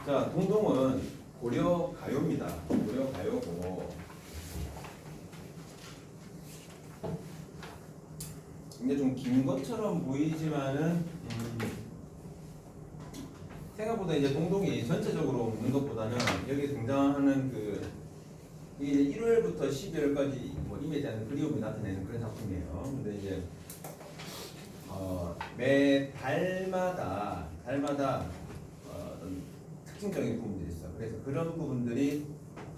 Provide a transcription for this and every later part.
자, 동동은 고려 가요입니다. 고려 가요고 이게 좀 긴 것처럼 보이지만은 생각보다 이제 동동이 전체적으로 없는 것보다는 여기 등장하는 이게 1월부터 12월까지 뭐 임에 대한 그리움이 나타내는 그런 작품이에요. 근데 이제 매 달마다 어떤 특징적인 부분들이 있어. 그래서 그런 부분들이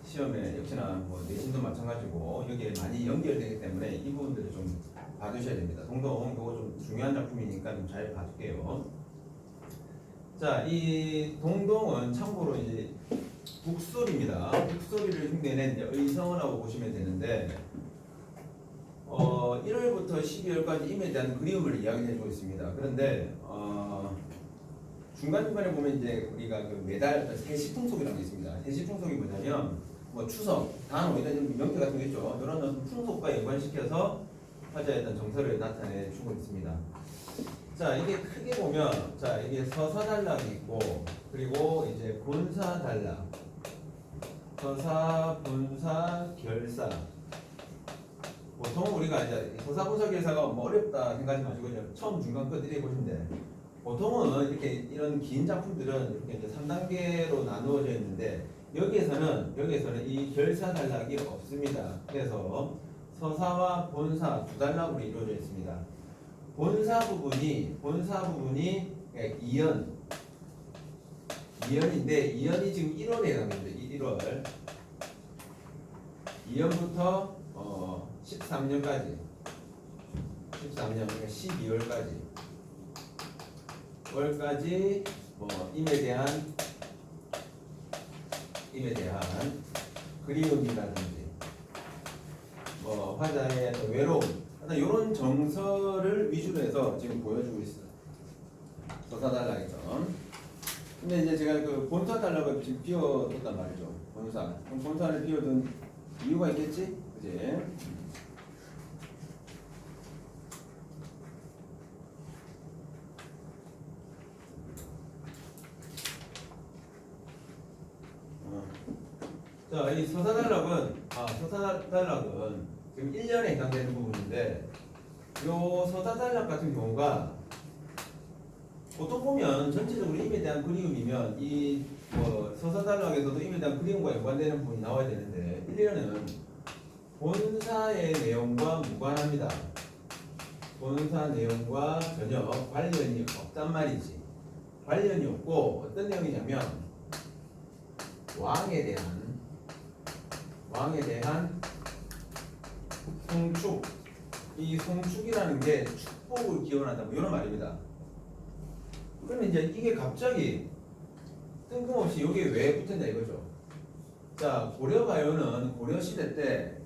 시험에 역시나 뭐 내신도 마찬가지고 여기에 많이 연결되기 때문에 이 부분들을 좀 봐두셔야 됩니다. 동동 이거 좀 중요한 작품이니까 좀 잘 봐둘게요. 자, 이 동동은 참고로 이제 북소리입니다. 북소리를 흉내낸 이제 의성어라고 보시면 되는데 1월부터 12월까지 임에 대한 그리움을 이야기해주고 있습니다. 그런데 중간중간에 보면 이제 우리가 그 매달 세시풍속이라는 게 있습니다. 세시풍속이 뭐냐면 뭐 추석, 단오 이런 명태 같은 거 있죠. 이런 어떤 풍속과 연관시켜서 화자의 어떤 정서를 나타내 주고 있습니다. 자, 이게 크게 보면 자, 이게 서사단락이 있고 그리고 이제 본사단락, 서사, 본사, 결사. 보통 우리가 이제 서사, 본사, 결사가 뭐 어렵다 생각하지 마시고 그냥 처음 중간 끝 이렇게 보시면 돼. 보통은 이렇게 이런 긴 작품들은 이렇게 이제 3단계로 나누어져 있는데 여기에서는 이 결사 단락이 없습니다. 그래서 서사와 본사 두 단락으로 이루어져 있습니다. 본사 부분이 이연인데 이연이 지금 1월에 해당됩니다. 1월 2연부터 13년까지 13년 그러니까 12월까지 뭐 임에 대한 그리움이라든지 뭐 화자의 외로움 이런 정서를 위주로 해서 지금 보여주고 있어요. 서사단락이죠. 근데 이제 제가 그 본사 단락을 지금 비워뒀단 말이죠. 본사. 그럼 본사를 비워둔 이유가 있겠지? 그지? 자, 이 서사단락은 지금 1년에 해당되는 부분인데 요 서사단락 같은 경우가 보통 보면 전체적으로 임에 대한 그리움이면 이 뭐 서사단락에서도 임에 대한 그리움과 연관되는 부분이 나와야 되는데 1년은 본사의 내용과 무관합니다. 본사 내용과 전혀 관련이 없단 말이지. 관련이 없고 어떤 내용이냐면 왕에 대한 송축. 이 송축이라는 게 축복을 기원한다. 뭐 이런 말입니다. 그러면 이제 이게 갑자기 뜬금없이 여기에 왜 붙었냐 이거죠. 자, 고려가요는 고려시대 때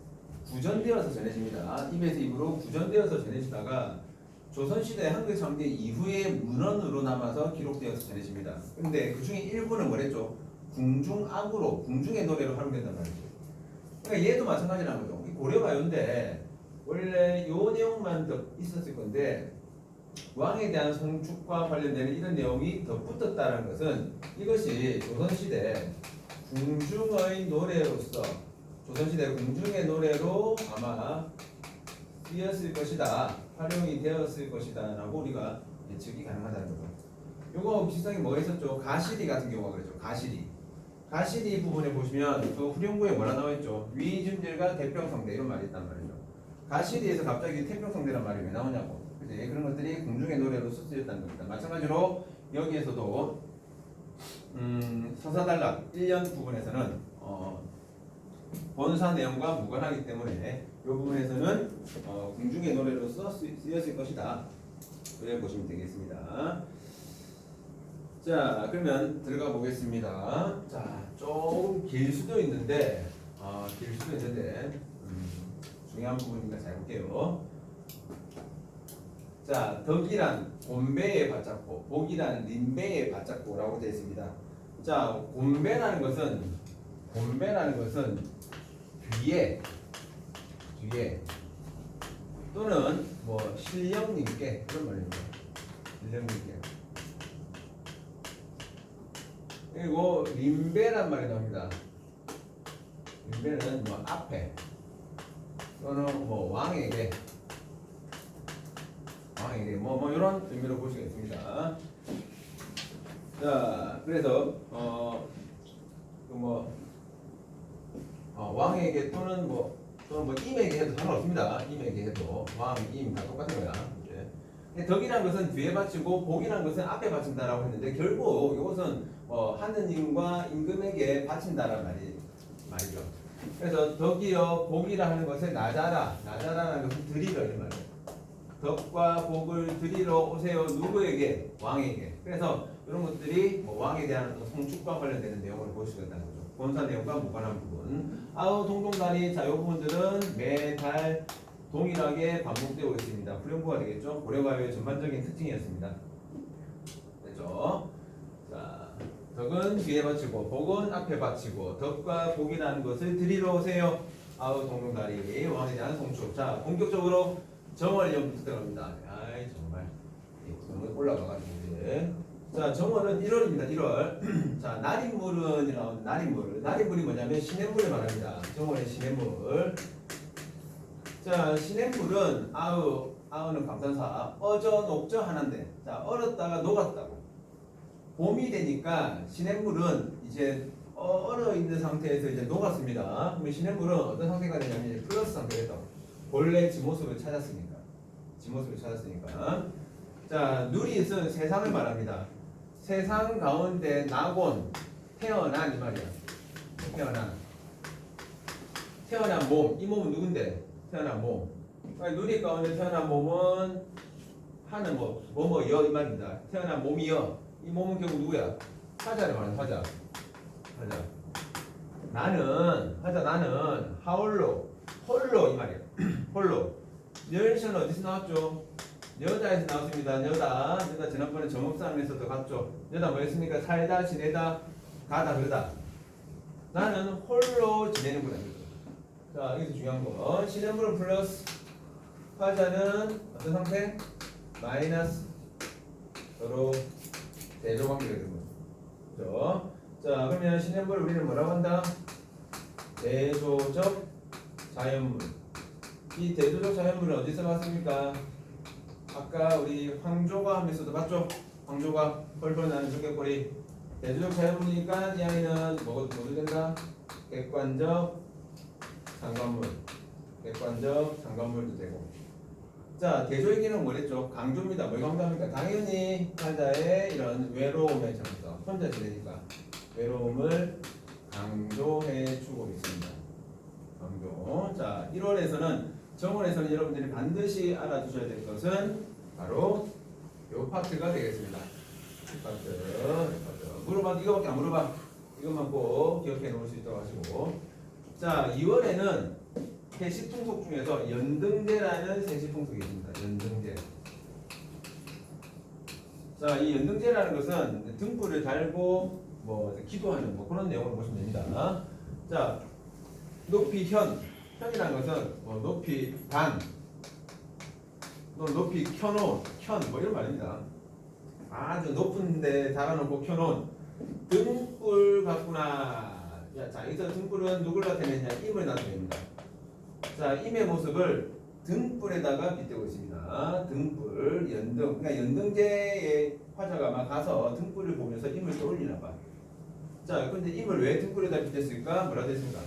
구전되어서 전해집니다. 입에서 입으로 구전되어서 전해지다가 조선시대 한글창대 이후에 문헌으로 남아서 기록되어서 전해집니다. 근데 그 중에 일부는 뭐랬죠? 궁중악으로, 궁중의 노래로 활용된단 말이죠. 그러니까 얘도 마찬가지라는 거죠. 고려가요인데 원래 요 내용만 더 있었을 건데 왕에 대한 송축과 관련되는 이런 내용이 더 붙었다는 것은 이것이 조선시대 궁중의 노래로서 조선시대 궁중의 노래로 아마 쓰였을 것이다, 활용이 되었을 것이다 라고 우리가 예측이 가능하다는 거죠. 요거 비슷하게 뭐가 있었죠? 가시리 같은 경우가 그랬죠. 가시리 부분에 보시면 그 후령구에 뭐라 나와있죠? 위준들과 태평성대 이런 말이 있단 말이죠. 가시리에서 갑자기 태평성대란 말이 왜 나오냐고. 그치? 그런 것들이 궁중의 노래로 쓰였다는 겁니다. 마찬가지로 여기에서도 서사단락 1년 부분에서는 본사 내용과 무관하기 때문에 이 부분에서는 궁중의 노래로서 쓰였을 것이다. 그래 보시면 되겠습니다. 자, 그러면 들어가 보겠습니다. 자, 조금 길 수도 있는데 중요한 부분이니까 잘 볼게요. 자, 덕이란 곤배의 받잡고, 복이란 린배의 받잡고라고 되어 있습니다. 자, 곤배라는 것은 뒤에 또는 뭐 신령님께 그런 말입니다. 신령님께 그리고 림베란 말이 나옵니다. 림베는 뭐 앞에 또는 뭐 왕에게 뭐 이런 의미로 보시겠습니다. 자, 그래서 왕에게 또는 뭐 임에게 해도 상관없습니다. 임에게 해도 왕, 임 다 똑같은 거야. 이제. 덕이란 것은 뒤에 받치고 복이란 것은 앞에 받친다라고 했는데 결국 이것은 하느님과 임금에게 바친다라는 말이죠. 그래서 덕이여 복이라 하는 것을 나자라는 것은 드리러 이런 말이에요. 덕과 복을 드리러 오세요. 누구에게? 왕에게. 그래서 이런 것들이 왕에 대한 송축과 관련되는 내용을 볼 수가 있다는 거죠. 본사 내용과 무관한 부분. 아우 동동단위 자, 이 부분들은 매달 동일하게 반복되고 있습니다. 불용부가 되겠죠. 고려가요의 전반적인 특징이었습니다. 됐죠? 자, 덕은 뒤에 받치고 복은 앞에 받치고 덕과 복이라는 것을 드리러 오세요. 아우 동동다리 왕에 대한 송축. 자, 본격적으로 정월연부터 들어갑니다. 아이 정말 올라가가지고 이제. 자, 정월은 1월입니다. 1월. 자, 날인물은 나온 날인물이 뭐냐면 시냇물을 말합니다. 정월의 시냇물. 자, 시냇물은 아우는 감탄사 어저 녹저 하나인데, 자, 얼었다가 녹았다고. 봄이 되니까 시냇물은 이제 얼어 있는 상태에서 이제 녹았습니다. 그럼 시냇물은 어떤 상태가 되냐면 이제 플러스 상태가 됐다고. 본래 지 모습을 찾았으니까. 자, 누릿은 세상을 말합니다. 세상 가운데 나곤 태어난 이 말이야. 태어난 몸. 이 몸은 누군데? 태어난 몸. 그러니까 누릿 가운데 태어난 몸은 하는 여 이 말입니다. 태어난 몸이여. 이 몸은 결국 누구야? 화자를 말하는 화자. 나는 홀로 이 말이야. 홀로. 열시는 어디서 나왔죠? 여자에서 나왔습니다. 여자 지난번에 정업사항에서도 갔죠. 여자 뭐였습니까? 살다, 지내다, 가다, 그러다. 나는 홀로 지내는구나. 자, 여기서 중요한 거. 시냇물은 플러스, 화자는 어떤 상태? 마이너스. 서로 대조관계가 되는 거죠. 그렇죠? 자, 그러면 시냇물을 우리는 뭐라고 한다? 대조적 자연물. 이 대조적 자연물은 어디서 봤습니까? 아까 우리 황조가 하면서도 봤죠? 황조가 펄펄 나는 조개꼬리. 대조적 자연물이니까 이 아이는 뭐도 된다? 객관적 상관물도 되고. 자, 대조이기는 뭐랬죠? 강조입니다. 뭘 강조합니까? 당연히 환자의 이런 외로움에 참서 혼자 지내니까 외로움을 강조해 주고 있습니다. 강조. 자, 1월에서는 정월에서는 여러분들이 반드시 알아두셔야 될 것은 바로 이 파트가 되겠습니다. 이 파트. 물어봐도 이거밖에 안 물어봐. 이것만 꼭 기억해 놓을 수 있도록 하시고. 자, 2월에는 세시풍속 중에서 연등제라는 세시풍속이 있습니다. 연등제. 자, 이 연등제라는 것은 등불을 달고 기도하는 그런 내용을 보시면 됩니다. 자, 높이 현이라는 것은 높이 단, 높이 켜놓은 이런 말입니다. 아주 높은데 달아놓고 켜놓은 등불 같구나. 자, 여기서 등불은 누굴 나타내냐? 임을 나타냅니다. 자, 임의 모습을 등불에다가 빗대고 있습니다. 등불, 연등. 그러니까 연등제의 화자가 아마 가서 등불을 보면서 임을 떠올리나 봐. 자, 근데 임을 왜 등불에다 빗댔을까? 뭐라 됐습니까?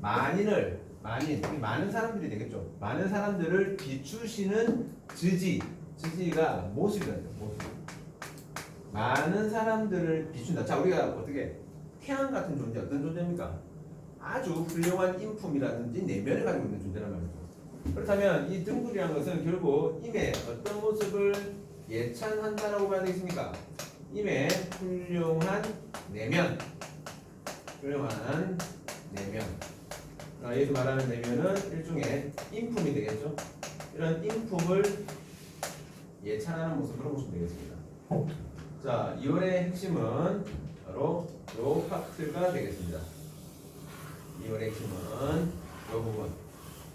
많은 사람들이 되겠죠. 많은 사람들을 비추시는 지지가 모습이라는 거예요. 모습. 많은 사람들을 비춘다. 자, 우리가 어떻게 태양 같은 존재, 어떤 존재입니까? 아주 훌륭한 인품이라든지 내면을 가지고 있는 존재란 말이죠. 그렇다면 이 등불이라는 것은 결국 임의 어떤 모습을 예찬한다라고 봐야 되겠습니까? 임의 훌륭한 내면. 여기서 말하는 내면은 일종의 인품이 되겠죠. 이런 인품을 예찬하는 모습으로 보시면 되겠습니다. 자, 2월의 핵심은 바로 요 파트가 되겠습니다. 2월의 핵심은 요 부분.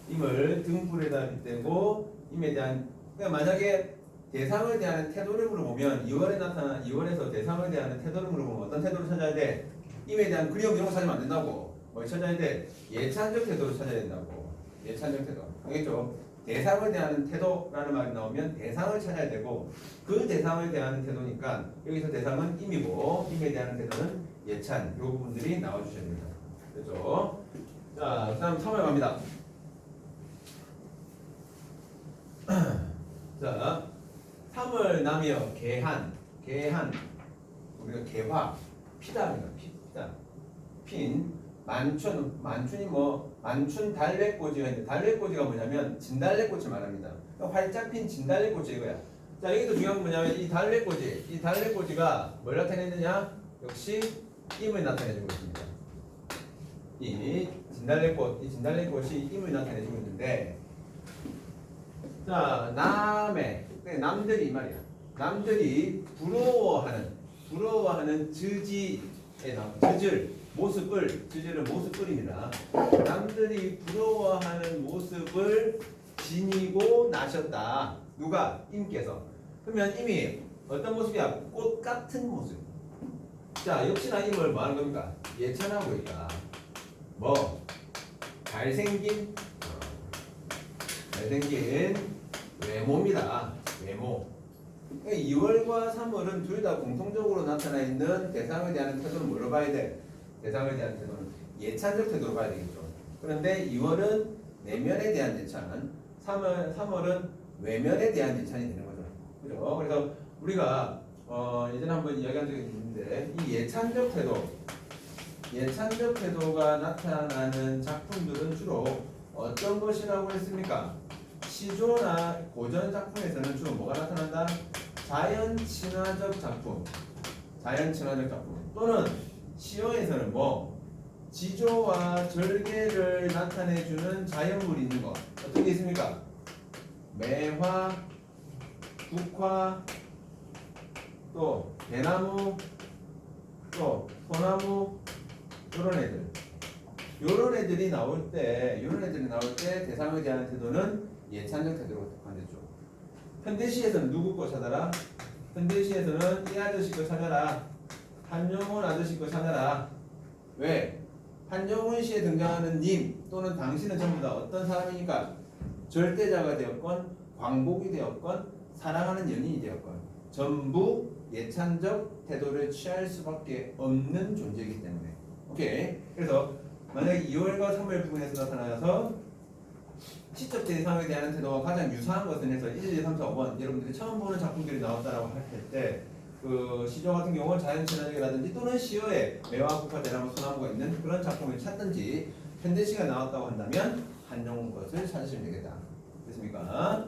임을 등불에다 빗대고 임에 대한, 그러니까 만약에 대상을 대하는 태도를 물어보면 2월에서 대상을 대하는 태도를 물어보면 어떤 태도를 찾아야 돼? 임에 대한 그리움 이런 거 찾으면 안 된다고. 뭘 찾아야 돼? 예찬적 태도를 찾아야 된다고. 예찬적 태도. 알겠죠? 대상을 대하는 태도라는 말이 나오면 대상을 찾아야 되고 그 대상을 대하는 태도니까 여기서 대상은 임이고 임에 대한 태도는 예찬. 이 부분들이 나와주셔야 됩니다. 그렇죠? 자, 그 다음 3월 갑니다. 자, 3월 나며 개한 우리가 개화 피다입니다. 피다 핀 만춘이 만춘 달래꽃이가 있는데 달래꽃이가 뭐냐면 진달래꽃을 말합니다. 그러니까 활짝 핀 진달래꽃이 이거야. 자, 여기도 중요한 건 뭐냐면 이 달래꽃이가 뭘 나타내느냐? 역시 임을 나타내주고 있습니다. 이 진달래꽃이 임을 나타내주고 있는데, 자, 남들이 이 말이야. 남들이 부러워하는 저지에 나온 저질은 모습을입니다. 남들이 부러워하는 모습을 지니고 나셨다. 누가? 임께서. 그러면 임이 어떤 모습이야? 꽃 같은 모습. 자, 역시나 임을 뭐 하는 겁니까? 예찬하고 있다. 뭐? 잘생긴 외모입니다. 외모. 2월과 3월은 둘 다 공통적으로 나타나 있는 대상에 대한 태도는 뭐로 봐야 돼? 대상에 대한 태도는 예찬적 태도로 봐야 되겠죠. 그런데 2월은 내면에 대한 예찬, 3월은 외면에 대한 예찬이 되는 거죠. 그죠? 그래서 우리가 예전에 한번 이야기한 적이 있는데 이 예찬적 태도가 나타나는 작품들은 주로 어떤 것이라고 했습니까? 시조나 고전 작품에서는 주로 뭐가 나타난다? 자연 친화적 작품 또는 시어에서는 뭐 지조와 절개를 나타내주는 자연물이 있는 것 어떤 게 있습니까? 매화, 국화, 또 대나무, 또 소나무 이런 애들이 나올 때 대상에 대한 태도는 예찬적 태도로 특화됐죠. 현대시에서는 누구 거 찾아라? 현대시에서는 이 아저씨 거 찾아라. 한용운 아저씨 거 찾아라. 왜? 한용운 시에 등장하는 님 또는 당신은 전부 다 어떤 사람이니까 절대자가 되었건 광복이 되었건 사랑하는 연인이 되었건 전부 예찬적 태도를 취할 수밖에 없는 존재이기 때문에 오케이. 그래서 만약에 2월과 3월 부분에서 나타나서 시적 대상에 대한 태도가 가장 유사한 것은 해서 1, 2, 3, 4, 5번 여러분들이 처음 보는 작품들이 나왔다라고 할 때 그 시조 같은 경우는 자연친화적이라든지 또는 시어에 매화, 국화, 대나무, 소나무가 있는 그런 작품을 찾든지 현대시가 나왔다고 한다면 한용 것을 찾으시면 되겠다. 됐습니까?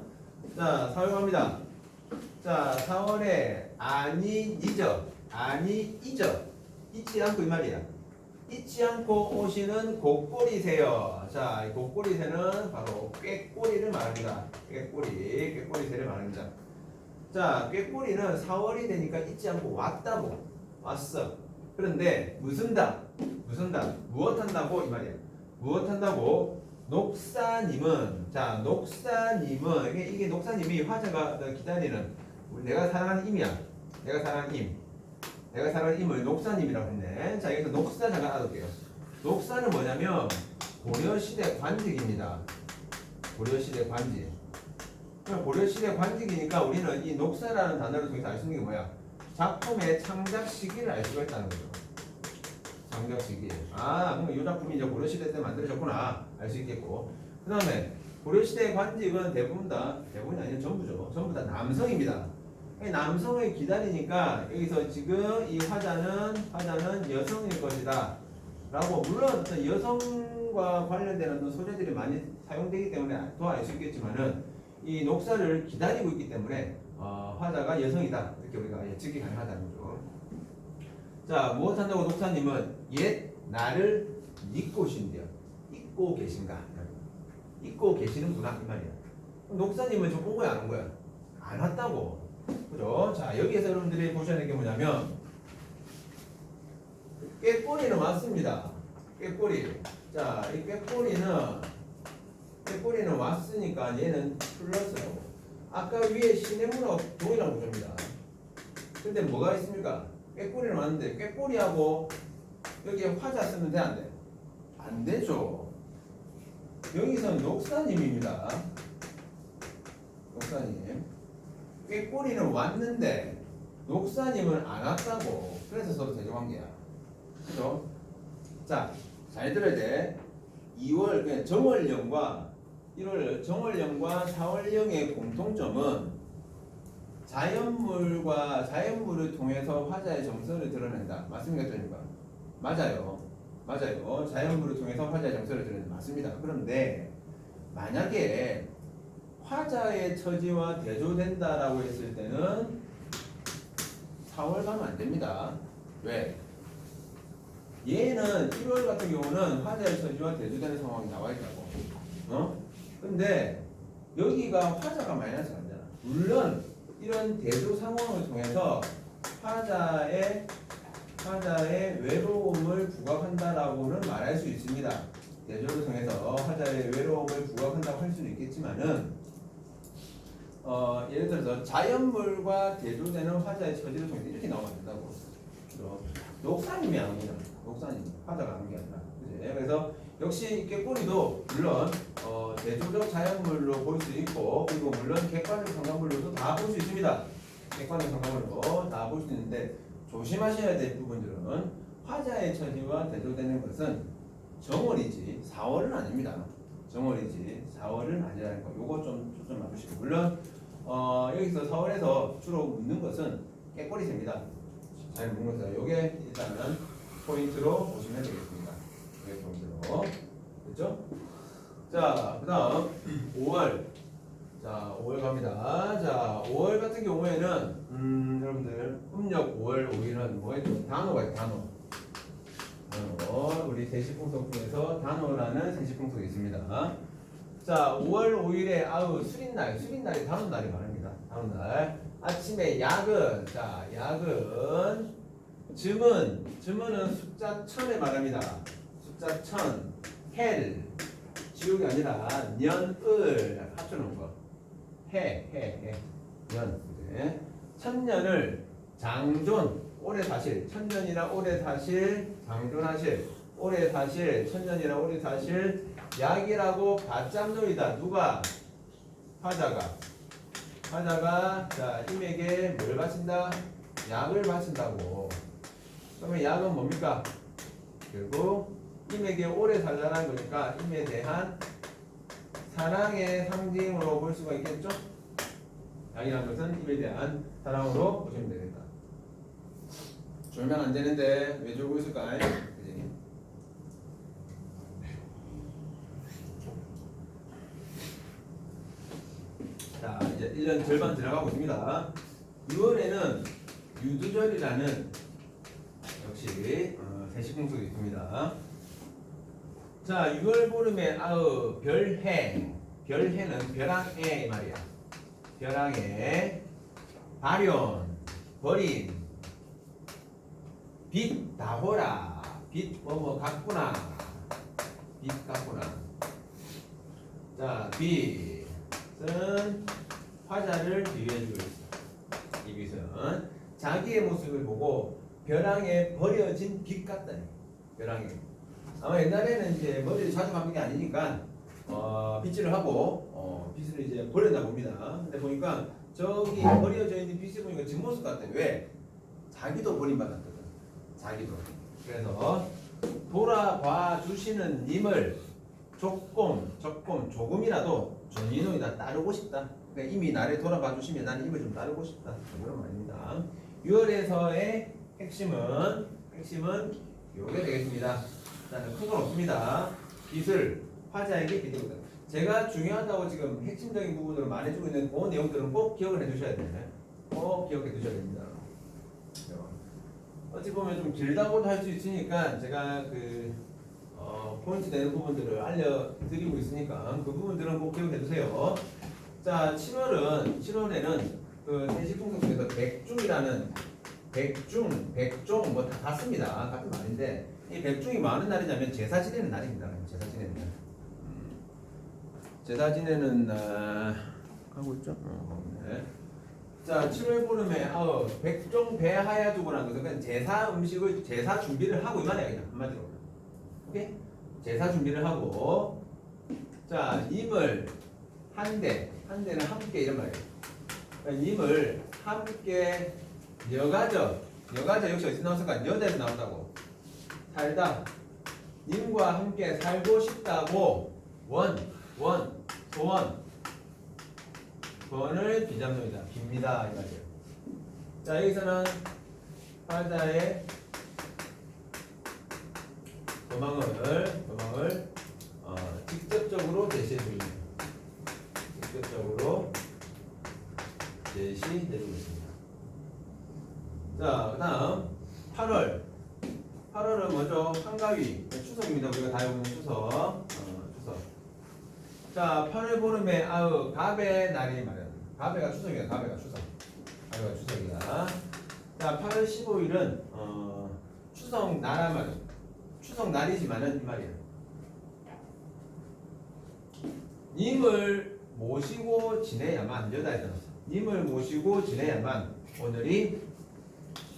자, 4월 갑니다. 자, 4월에 아니 잊어 잊지 않고 이 말이야. 잊지 않고 오시는 곡꼬리새요. 자, 이 곡꼬리새는 바로 꾀꼬리를 말합니다. 꾀꼬리새를 말합니다. 자, 꾀꼬리는 4월이 되니까 잊지 않고 왔어. 그런데 무엇 한다고 이 말이야. 무엇 한다고? 녹사님은 이게 녹사님이 화자가 기다리는 내가 사랑하는 임이야. 내가 사랑하는 임을 녹사님이라고 했네. 자, 여기서 녹사 잠깐 알아둘게요. 녹사는 뭐냐면 고려시대 관직입니다. 고려시대 관직이니까 우리는 이 녹사라는 단어를 통해서 알 수 있는 게 뭐야? 작품의 창작 시기를 알 수가 있다는 거죠. 창작 시기. 그럼 이 작품이 이제 고려시대 때 만들어졌구나 알 수 있겠고. 그 다음에 고려시대 관직은 대부분이 아니라 전부 다 남성입니다. 남성을 기다리니까 여기서 지금 이 화자는 여성일 것이다 라고 물론 어떤 여성과 관련된 어떤 소재들이 많이 사용되기 때문에 더 알 수 있겠지만은 이 녹사를 기다리고 있기 때문에 화자가 여성이다 이렇게 우리가 예측이 가능하다는 거죠. 자, 무엇 한다고 녹사님은 옛 나를 잊고 계신데요. 잊고 계신가? 잊고 계시는구나 이 말이야. 녹사님은 좀 온 거야 안 온 거야? 안 왔다고. 그죠? 자, 여기에서 여러분들이 보셔야 되는 게 뭐냐면 꾀꼬리는 왔습니다. 꾀꼬리. 자, 이 꾀꼬리는 왔으니까 얘는 플러스라고. 아까 위에 시냇물하고 동일한 구조입니다. 근데 뭐가 있습니까? 꾀꼬리는 왔는데 꾀꼬리하고 여기에 화자 쓰면 돼, 안 돼? 안 되죠. 여기서 녹사님입니다. 녹사님. 꾀꼬리는 왔는데 녹사님은 안 왔다고. 그래서 서로 대조관계야. 그죠? 자, 잘 들어야 돼. 2월 그냥 정월령과 1월 정월령과 4월령의 공통점은 자연물을 통해서 화자의 정서를 드러낸다. 맞습니까, 틀립니까? 맞아요. 맞아요. 자연물을 통해서 화자의 정서를 드러낸다. 맞습니다. 그런데 만약에 화자의 처지와 대조된다라고 했을 때는 4월 가면 안 됩니다. 왜? 얘는 1월 같은 경우는 화자의 처지와 대조되는 상황이 나와 있다고. 근데 여기가 화자가 마이너스가 안 되잖아. 물론 이런 대조 상황을 통해서 화자의 외로움을 부각한다라고는 말할 수 있습니다. 대조를 통해서 화자의 외로움을 부각한다고 할 수는 있겠지만은 예를 들어서 자연물과 대조되는 화자의 처지를 통해서 이렇게 나오면 안 된다고. 녹사님이 안 오잖아. 녹사님 화자가 안 온 게 아니라. 그치? 그래서 역시 꾀꼬리도 물론 대조적 자연물로 볼 수 있고 그리고 물론 객관적 상관물로도 다 볼 수 있습니다. 객관적 상관물로 다 볼 수 있는데 조심하셔야 될 부분들은 화자의 처지와 대조되는 것은 정월이지 4월은 아닙니다. 정월이지 4월은 아니라는 거. 요거 좀 초점 맞추시고 물론 여기서 4월에서 주로 묻는 것은 꾀꼬리새입니다. 잘 묻는 거죠. 요게 일단은 포인트로 보시면 되겠습니다. 요게 포인트로. 됐죠? 자, 그 다음 5월. 자, 5월 갑니다. 자, 5월 같은 경우에는 여러분들 음력 5월 5일은 뭐였죠? 단어가 있어요. 단어. 우리 세시풍속 중에서 단어라는 세시풍속이 있습니다. 자, 5월 5일에 수린날이 다음 날이 말합니다. 다음 날. 아침에 야근. 자, 야근. 즈문은 숫자 1000에 말합니다. 숫자 1000. 헬. 지옥이 아니라 년을 합쳐놓은 거. 년. 네. 천년을 장존. 오래 사실. 천년이라 오래 사실. 장존하실. 오래 사실. 천년이라 오래 사실. 약이라고 받잡노이다. 누가? 화자가 자 임에게 뭘 바친다? 약을 바친다고. 그러면 약은 뭡니까? 결국 임에게 오래 살라는 거니까 임에 대한 사랑의 상징으로 볼 수가 있겠죠? 약이라는 것은 임에 대한 사랑으로 보시면 되겠다. 졸면 안 되는데 왜 졸고 있을까? 그지? 자, 이제 1년 절반 들어가고 있습니다. 6월에는 유두절이라는 역시 세시풍속이 있습니다. 자, 6월 보름에 별해는 벼랑해 말이야. 벼랑해 발현 버린 빛 다호라 빛 같구나. 빛 같구나. 자, 빛은 화자를 비유해주고 있어. 이 빛은 자기의 모습을 보고 벼랑에 버려진 빛 같다. 벼랑에. 아마 옛날에는 이제 머리를 자주 감는 게 아니니까 빗질을 하고 빗을 이제 버렸나 봅니다. 근데 보니까 저기 버려져 있는 빛을 보니까 뒷모습 같아. 왜? 자기도 버림받았거든. 자기도. 그래서 돌아봐 주시는 님을 조금이라도 존인호이다 따르고 싶다. 그러니까 이미 나를 돌아봐 주시면 나는 이걸 좀 따르고 싶다. 그런 말입니다. 6월에서의 핵심은 요게 되겠습니다. 큰 건 없습니다. 빛을 화자에게 비춰다. 제가 중요하다고 지금 핵심적인 부분으로 말해주고 있는 그 내용들은 꼭 기억을 해두셔야 돼요. 꼭 기억해 두셔야 됩니다. 어찌 보면 좀 길다고도 할 수 있으니까 제가 포인트 되는 부분들을 알려드리고 있으니까 그 부분들은 꼭 기억해 두세요. 자, 7월에는 그 세시풍속 중에서 백중이라는 백종 뭐 다 같습니다. 같은 말인데 이 백중이 뭐 하는 날이냐면 제사 지내는 날입니다. 제사 지내는 날. 제사 지내는 날 하고 있죠? 자, 7월 보름에 백종 배하야 두고라는 것은 그냥 제사 음식을 제사 준비를 하고 이 말이야 그냥 한마디로. 오케이? 제사 준비를 하고 자, 님을 한 대는 함께 이런 말이에요. 그러니까 님을 함께 여가저 역시 어디서 나왔을까? 여자에서 나왔다고. 살다 님과 함께 살고 싶다고 소원을 비잡습니다. 빕니다 이 말이에요. 자, 여기서는 화자의 도망을 직접적으로 제시해주고 있습니다. 직접적으로 제시해주고 있습니다. 자, 그 다음 8월은 뭐죠? 한가위 추석입니다. 우리가 다 외우는 추석. 자, 8월 보름에 갑의 날이 말이야. 갑의가 추석이야. 갑의가 추석이야. 자, 8월 15일은 추석 날아 말이야. 추석 날이지만은 이 말이야. 님을 모시고 지내야만 여자에서 님을 모시고 지내야만 오늘이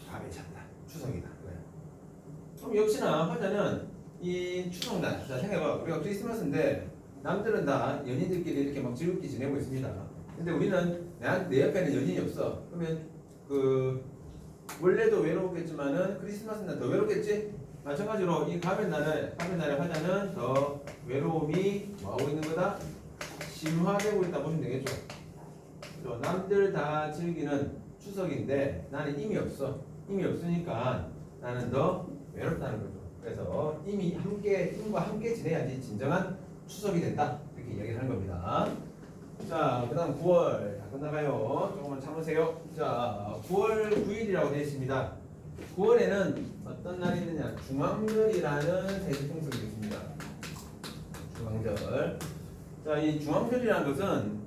갑의 찬다. 추석이다. 그래. 그럼 역시나 화자는 이 추석날, 자 생각해봐. 우리가 크리스마스인데 남들은 다 연인들끼리 이렇게 막 즐겁게 지내고 있습니다. 근데 우리는 내 옆에는 연인이 없어. 그러면 원래도 외로웠겠지만은 크리스마스 날 더 외롭겠지? 마찬가지로 이 갑의 날에 화자는 더 외로움이 뭐하고 있는 거다? 심화되고 있다 보시면 되겠죠. 남들 다 즐기는 추석인데 나는 이미 없어. 이미 없으니까 나는 더 외롭다는 거죠. 그래서 님과 함께 지내야지 진정한 추석이 된다. 이렇게 이야기를 하는 겁니다. 자, 그 다음 9월. 다 끝나가요. 조금만 참으세요. 자, 9월 9일이라고 되어 있습니다. 9월에는 어떤 날이 있느냐? 중앙절이라는 세시풍습이 있습니다. 중앙절. 자, 이 중앙절이라는 것은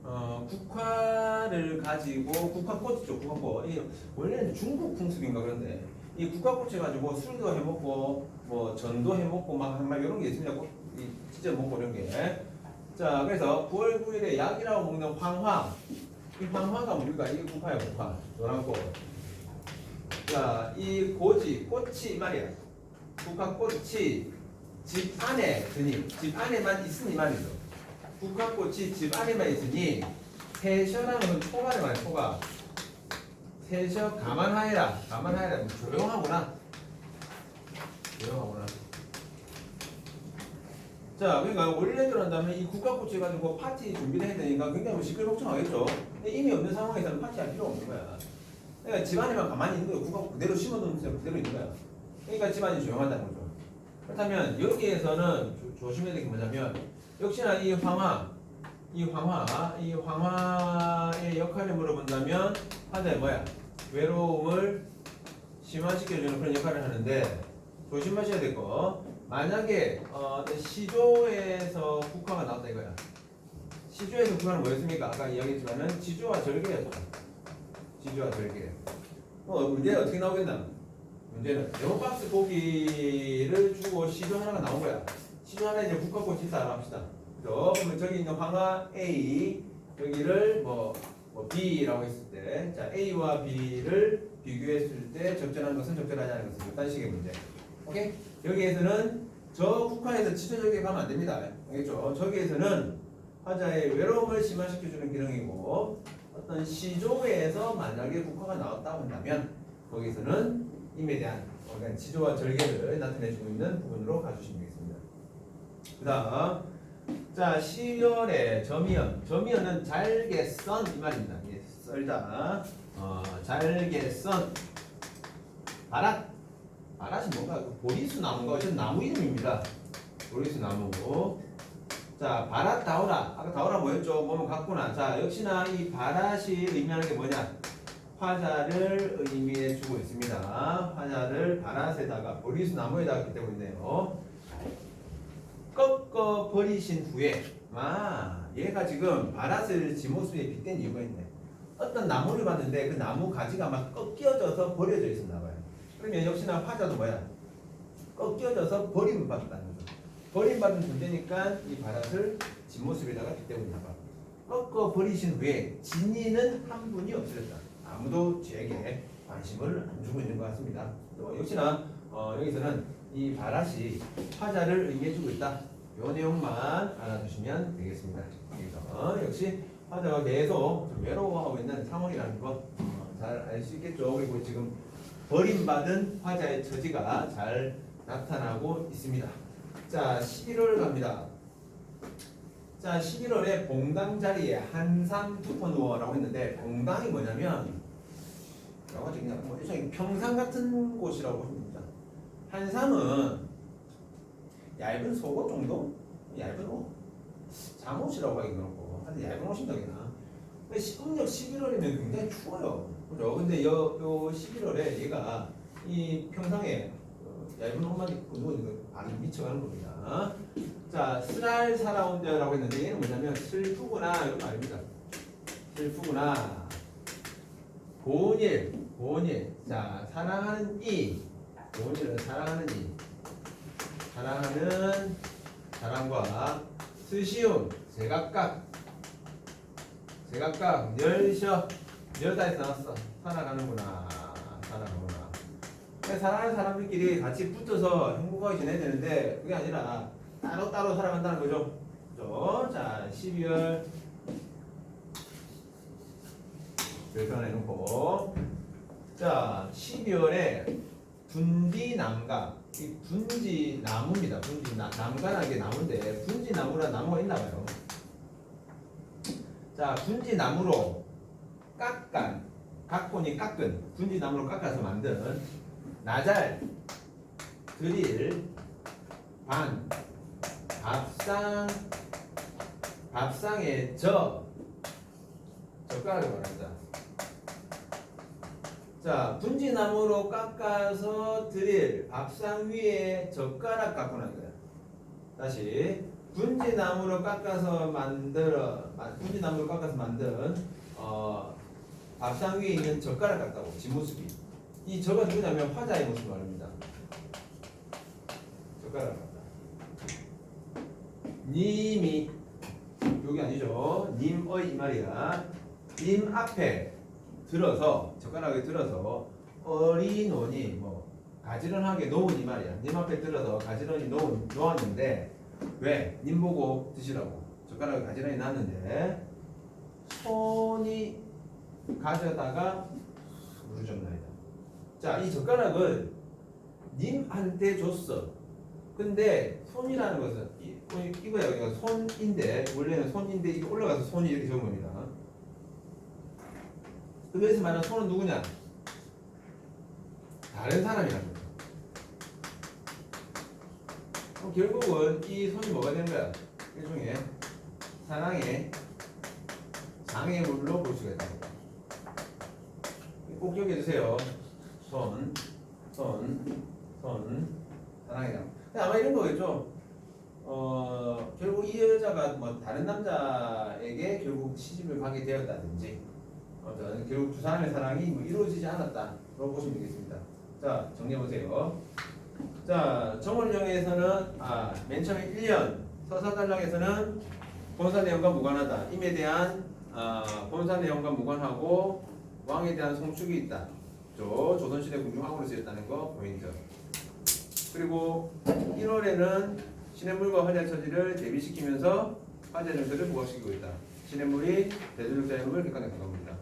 국화를 가지고 국화꽃이죠. 국화꽃. 원래는 중국 풍습인가 그런데 이 국화꽃을 가지고 술도 해먹고 뭐 전도 해먹고 막 이런 게 있습니다. 진짜 먹고 이런 게. 자, 그래서 9월 9일에 약이라고 먹는 황화. 이 황화가 뭡니까? 이게 국화예요, 국화. 노란꽃. 자, 이 꽃이 말이야. 국화꽃이 집 안에 드니, 집 안에만 있으니 말이죠. 국화꽃이 집 안에만 있으니 세셔라는 건 초가를 말이야, 초가. 세셔 가만하여라. 조용하구나. 자, 그러니까 원래대로 한다면 이 국가꽃이 가지고 파티 준비를 해야 되니까 굉장히 시끌벅적하겠죠. 근데 이미 없는 상황에서는 파티할 필요가 없는 거야. 그러니까 집안에만 가만히 있는 거예요. 국가꽃 그대로 심어두면 그대로 있는 거야. 그러니까 집안이 조용하다는 거죠. 그렇다면 여기에서는 조심해야 될 게 뭐냐면 역시나 이 황화의 역할을 물어본다면 화자의 뭐야? 외로움을 심화시켜주는 그런 역할을 하는데 조심하셔야 될 거. 만약에 시조에서 국화가 나왔다 이거야. 시조에서 국화는 뭐였습니까? 아까 이야기했지만은 지조와 절개였죠. 지조와 절개. 문제는 어떻게 나오겠나? 문제는 네모박스 고기를 주고 시조 하나가 나온 거야. 시조 하나에 이제 국화꽃이 있다 합시다. 그러면 저기 있는 황화 A 여기를 뭐 B라고 했을 때, 자 A와 B를 비교했을 때 적절한 것은 적절하지 않은 것은 이런 식의 문제. 오케이? 여기에서는 저 국화에서 지조절개 가면 안 됩니다. 알겠죠? 저기에서는 화자의 외로움을 심화시켜주는 기능이고 어떤 시조에서 만약에 국화가 나왔다고 한다면 거기서는 임에 대한 지조와 절개를 나타내주고 있는 부분으로 가주시면 되겠습니다. 그 다음 자 10월에 점이연은 잘게 썬 이 말입니다. 예, 썰다 잘게 썬 바랏이 뭔가 보리수 나무가 어쨌든 나무 이름입니다. 보리수 나무. 자 바랏 다오라. 아까 다오라 뭐였죠? 뭐뭐 같구나. 자 역시나 이 바랏이 의미하는 게 뭐냐? 화자를 의미해 주고 있습니다. 화자를 바랏에다가 보리수 나무에다가 빗대고 있네요. 꺾어 버리신 후에 얘가 지금 바랏을 지모수에 빗댄 이유가 있네. 어떤 나무를 봤는데 그 나무 가지가 막 꺾여져서 버려져 있었나 봐요. 그러면 역시나 화자도 뭐야? 꺾여져서 버림받았다는 거죠. 버림받은 존재니까 이 바랏을 진모습에다가 빗대고 있나 봐. 꺾어 버리신 후에 진이는 한 분이 없어졌다. 아무도 제게 관심을 안 주고 있는 것 같습니다. 또 역시나 여기서는 이 바랏이 화자를 의미해주고 있다. 이 내용만 알아두시면 되겠습니다. 그래서 역시 화자가 계속 좀 외로워하고 있는 상황이라는 거 잘 알 수 있겠죠. 그리고 지금 버림받은 화자의 처지가 잘 나타나고 있습니다. 자, 11월 갑니다. 자, 11월에 봉당 자리에 한삼 두퍼 누워라고 했는데 봉당이 뭐냐면 여러 가지 그냥 뭐 일종의 평상 같은 곳이라고 보시면 됩니다. 한삼은 얇은 속옷 정도? 얇은 옷? 잠옷이라고 하기 그렇고 아주 얇은 옷인다 그냥. 음력 11월이면 굉장히 추워요. 그죠? 근데 요 11월에 얘가 이 평상에 얇은 옷만 입고 누워있는 거 많이 미쳐가는 겁니다. 자, 쓰랄 살아온다라고 했는데 얘는 뭐냐면 슬프구나 이런 말입니다. 슬프구나. 고운일. 자, 사랑하는 이. 고운일은 사랑하는 이. 사랑하는 사랑과 스시움 제각각 열셔 여다에서 나왔어. 살아가는구나. 사랑하는 사람들끼리 같이 붙어서 행복하게 지내야 되는데 그게 아니라 따로 살아간다는 거죠. 그죠? 자, 12월 이렇게 하나 해놓고 자, 12월에 분지남가 이 분지나무입니다. 남가라는 게 나무인데 분지나무란 나무가 있나봐요. 자, 분지나무로 깎은 분지나무로 깎아서 만든 나잘, 드릴, 반, 밥상의 젓가락을 말합니다. 자, 분지나무로 깎아서 드릴, 밥상 위에 젓가락 깎고 난 거야. 다시 분지나무로 깎아서 만든 밥상 위에 있는 젓가락 같다고 뒷모습이. 이 저가 누구냐면 화자의 모습을 말합니다. 젓가락 같다. 님이 여기 아니죠. 님의 이 말이야. 님 앞에 들어서 젓가락에 들어서 어리노니 뭐 가지런하게 놓은 이 말이야. 님 앞에 들어서 가지런히 놓았는데 왜? 님 보고 드시라고 젓가락을 가지런히 놨는데 손이 가져다가 누르셨나이다. 자, 이 젓가락을 님한테 줬어. 근데 손이라는 것은 이거야. 여기가 손인데 원래는 손인데 이게 올라가서 손이 이렇게 적은 겁니다. 여기서 말하는 손은 누구냐? 다른 사람이라는 거죠. 그럼 결국은 이 손이 뭐가 되는 거야? 일종의 사랑의 장애물로 볼 수가 있다. 꼭 기억해 주세요. 손, 사랑이다. 아마 이런 거겠죠. 결국 이 여자가 뭐 다른 남자에게 결국 시집을 가게 되었다든지, 결국 두 사람의 사랑이 뭐 이루어지지 않았다라고 보시면 되겠습니다. 자, 정리해 보세요. 자, 정월령에서는 맨 처음에 1년 서사달랑에서는 본사 내용과 무관하다. 임에 대한 본사 내용과 무관하고 왕에 대한 송축이 있다. 조선시대 궁중왕으로 쓰였다는 거 포인트. 그리고 1월에는 시냇물과 화자의 처지를 대비시키면서 화자의 정서를 부각시키고 있다. 시냇물이 대조력자의 흐름을 객관에 가까웁니다.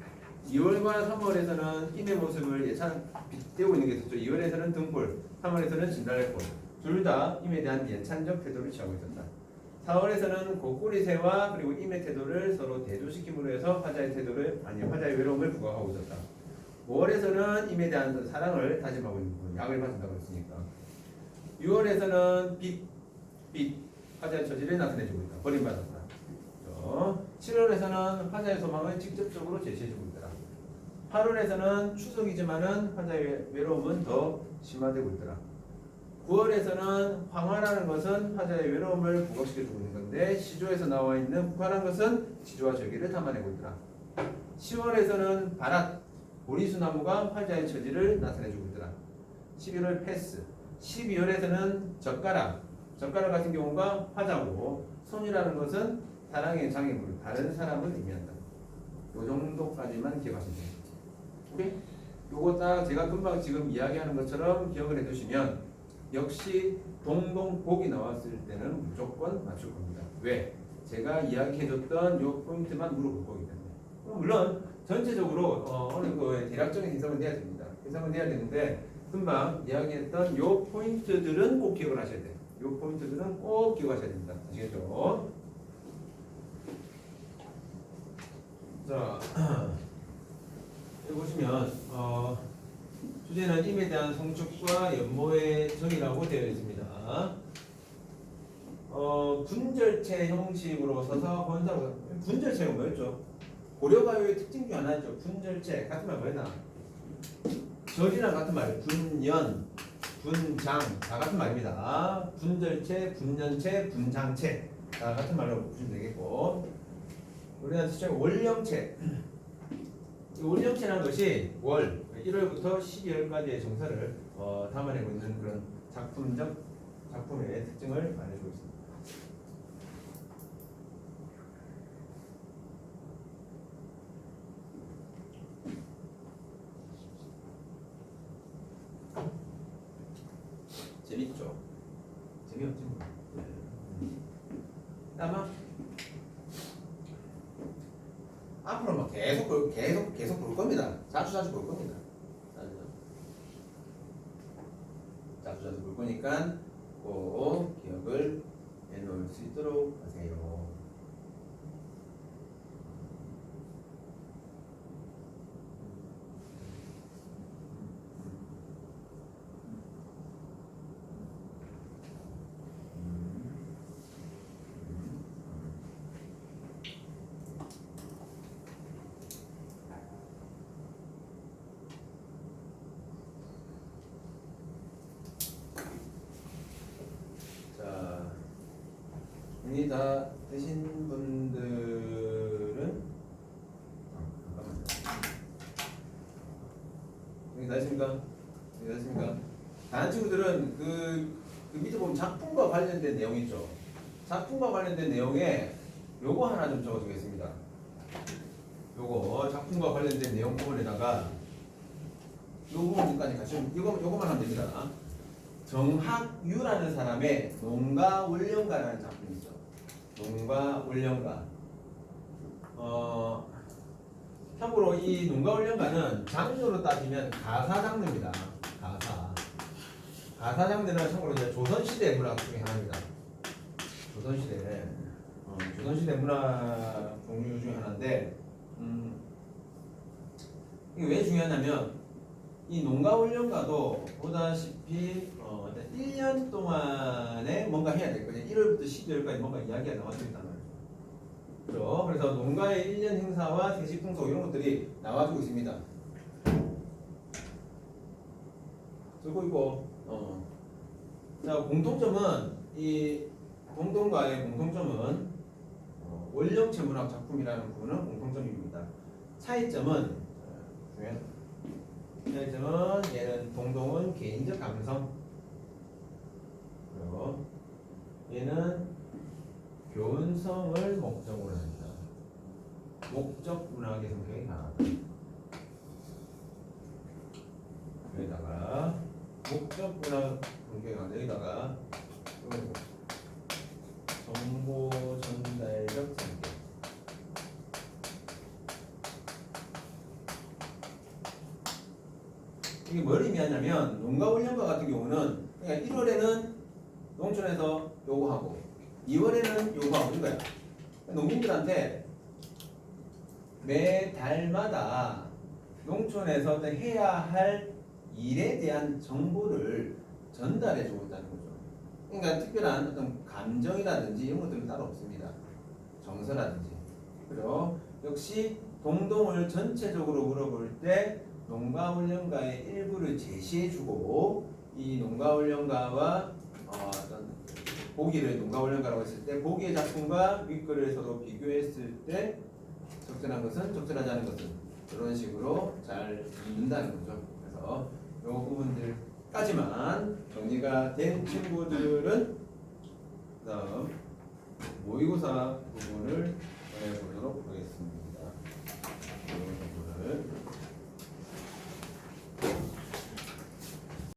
2월과 3월에서는 임의 모습을 예찬 빗대고 있는 게 있었죠. 2월에서는 등불, 3월에서는 진달래꽃. 둘 다 임에 대한 예찬적 태도를 취하고 있었다. 4월에서는 고꾸리새와 그리고 임의 태도를 서로 대조시킴으로 해서 화자의 외로움을 부각하고 있었다. 5월에서는 임에 대한 사랑을 다짐하고 있는 부분, 약을 받는다고 했으니까. 6월에서는 빛, 화자의 처지를 나타내주고 있다. 버림받았다. 7월에서는 화자의 소망을 직접적으로 제시해주고 있더라. 8월에서는 추석이지만은 화자의 외로움은 더 심화되고 있더라. 9월에서는 황화라는 것은 화자의 외로움을 부각시켜주고 있는 건데 시조에서 나와 있는 국화라는 것은 지조와 절기를 담아내고 있더라. 10월에서는 바랏, 보리수나무가 화자의 처지를 나타내주고 있더라. 11월 패스, 12월에서는 젓가락 같은 경우가 화자고 손이라는 것은 사랑의 장애물, 다른 사람을 의미한다. 이 정도까지만 기억하시면 됩니다. 오케이? 요거 딱 제가 금방 지금 이야기하는 것처럼 기억을 해두시면 역시 동동복이 나왔을 때는 무조건 맞출 겁니다. 왜? 제가 이야기해줬던 요 포인트만 물어볼 거기 때문에. 물론 전체적으로 어느 거에 대략적인 해석은 돼야 됩니다. 해석은 돼야 되는데 금방 이야기했던 요 포인트들은 꼭 기억을 하셔야 돼요. 요 포인트들은 꼭 기억하셔야 됩니다. 아시겠죠? 자, 여기 보시면 주제는 임에 대한 성축과 연모의 정의라고 되어 있습니다. 분절체 형식으로 서서 본사고 분절체가 뭐였죠? 고려가요의 특징 중 하나죠. 분절체 같은 말 뭐였나? 절이랑 같은 말, 분연, 분장 다 같은 말입니다. 분절체, 분연체, 분장체 다 같은 말로 보시면 되겠고, 우리나라 특징은 월령체. 이 월령체라는 것이 월 1월부터 12월까지의 정사를 담아내고 있는 그런 작품의 특징을 말해주고 있습니다. 재밌죠? 재미없지 뭐. 아마 앞으로 막 계속 볼 겁니다. 자주 볼 겁니다. 자주 볼 거니까 꼭 기억을 해놓을 수 있도록 하세요. 정리 다 되신 분들은 잠깐만요. 정리 다 했습니까? 정리 다 했습니까? 다른 친구들은 그 밑에 보면 작품과 관련된 내용 있죠. 작품과 관련된 내용에 요거 하나 좀 적어주겠습니다. 요거 작품과 관련된 내용 부분에다가 요 부분까지 같이 요거만 하면 됩니다. 정학유라는 사람의 농가 월령가라는 작품이 있죠. 농가 월령가. 참고로 이 농가 월령가는 장르로 따지면 가사 장르입니다. 가사 장르는 참고로 이제 조선시대 문학 중에 하나입니다. 조선시대 문학 종류 중에 하나인데, 이게 왜 중요하냐면 이 농가 월령가도 보다시피 1년 동안에 뭔가 해야 될 거예요. 1월부터 12월까지 뭔가 이야기가 나와져 있단 말이죠. 그렇죠? 그래서 농가의 1년 행사와 세시풍속 이런 것들이 나와주고 있습니다. 그리고 이거 자, 공통점은 이 동동과의 공통점은 월령체 문학 작품이라는 부분은 공통점입니다. 차이점은 얘는 동동은 개인적 감성, 그리고 얘는 교훈성을 목적으로 합니다. 목적 문학의 성격이 강하다. 여기다가 목적 문학 성격이 강하다. 여기다가 정보 전달적 성격. 이게 뭘 의미하냐면 농가 월령가 같은 경우는 그러니까 1월에는 농촌에서 요거하고 2월에는 요거하고 이거야. 농민들한테 매 달마다 농촌에서 해야 할 일에 대한 정보를 전달해 주고 있다는 거죠. 그러니까 특별한 어떤 감정이라든지 이런 것들은 따로 없습니다. 정서라든지. 그죠? 역시 동동을 전체적으로 물어볼 때 농가훈련가의 일부를 제시해주고 이 농가훈련가와 어떤 보기를 농가훈련가라고 했을 때 보기의 작품과 윗글을 서로 비교했을 때 적절한 것은 적절하지 않은 것은 이런 식으로 잘 읽는다는 거죠. 그래서 이 부분들까지만 정리가 된 친구들은 그다음 모의고사 부분을 보도록 하겠습니다.